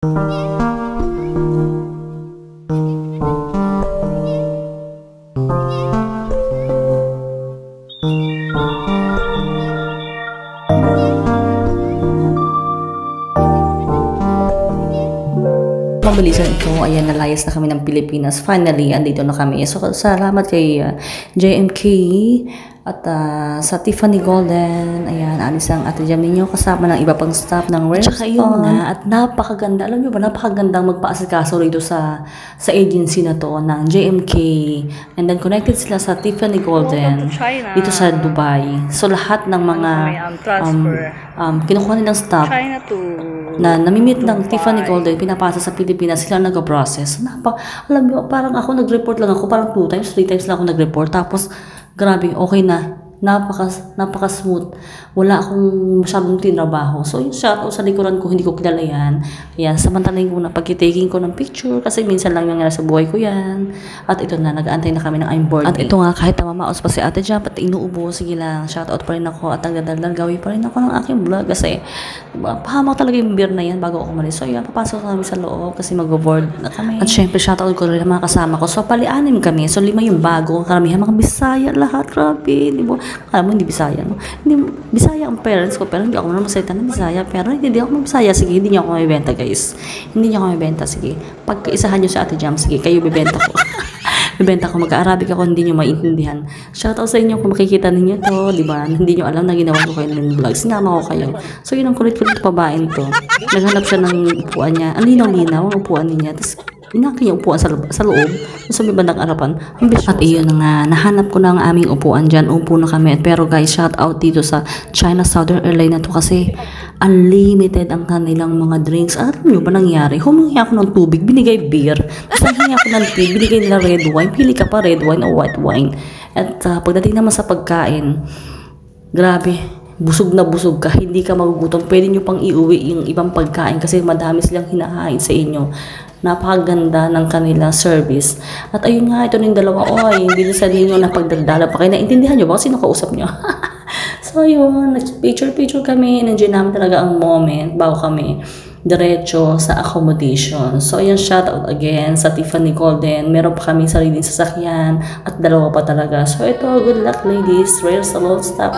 Mabilisan ito, ayan, nalayas na kami ng Pilipinas. Finally, andito na kami. So, salamat kay JMK at sa Tiffany Golden. Ayan, alis ang Ate Jam ninyo kasama ng iba pang staff ng Rare. Tsaka yun nga, at napakaganda. Alam nyo ba, napakagandang magpaasikaso rito sa agency na to ng JMK. And then, connected sila sa Tiffany Golden dito sa Dubai. So, lahat ng mga kinukuha nilang staff na namimit ng Tiffany Golden, pinapasa sa Pilipinas, sila nag-process. Alam mo, parang ako nag-report lang ako, parang 2 times, 3 times lang ako nag-report. Tapos, grabe, okay na. Napaka-smooth. Wala akong masyadong tinrabaho. So, yung shoutout sa likuran ko, hindi ko kilala yan. Ayan, samantalahin ko na pagkitaking ko ng picture kasi minsan lang yung nasa buhay ko yan. At ito na, nag-aantay na kami ng I'm boarding. At ito nga, kahit namamaos pa si Ate Jam at inuubo, sige lang, shoutout pa rin ako at nagdadaldal gawin pa rin ako ng aking vlog kasi pahamak talaga yung beer na yan bago ako umalis. So, yan, papasok kami sa loob kasi mag-board na kami. At syempre, shoutout ko rin ang mga kasama ko. So, pali-anim kami. So, 5 yung bago. Karamihan mga Bisaya lahat. Grabe, di ba? Alam mo, hindi Bisaya, no? Hindi, Bisaya ang parents ko, pero hindi ako naman masalita ng Bisaya. Pero hindi ako Bisaya, sige, hindi niyo ako mabibenta, guys. Hindi niyo ako mabibenta, sige. Pag isahan niyo sa Ate Jam, sige, kayo bibenta ko. Bibenta ko, mag-Arabic ako, hindi niyo maintindihan. Shoutout sa inyo kung makikita ninyo to, di ba? Hindi niyo alam na ginawa ko kayo ng vlog. Sinama ko kayo. So, yun ang kulit-kulit pabain to. Naghanap siya ng upuan niya. Ang linaw-linaw ang upuan niya. Tapos, inaki yung upuan sa loob, sa may bandang harapan. At iyon nga, nahanap ko na ang aming upuan dyan. Upo na kami. Pero guys, shout out dito sa China Southern Airlines na to kasi unlimited ang kanilang mga drinks. Alam nyo ba nangyari? Humingi ako ng tubig, binigay beer. Tapos humingi ako ng tea, binigay nila red wine. Pili ka pa red wine o white wine. At pagdating naman sa pagkain, grabe. Busog na busog ka, hindi ka magugutom. Pwede nyo pang iuwi yung ibang pagkain kasi madami silang hinahain sa inyo. Napakaganda ng kanilang service. At ayun nga, ito ng dalawa. Oy, hindi na sa ninyo na pagdadala pa kayo. Naintindihan nyo ba? Sino kausap nyo? So yun, picture kami. Nandiyan namin talaga ang moment bago kami diretso sa accommodation. So ayun, shout out again sa Tiffany Golden. Meron pa kami sariling sasakyan at 2 pa talaga. So ito, good luck ladies, Rare Salon staff.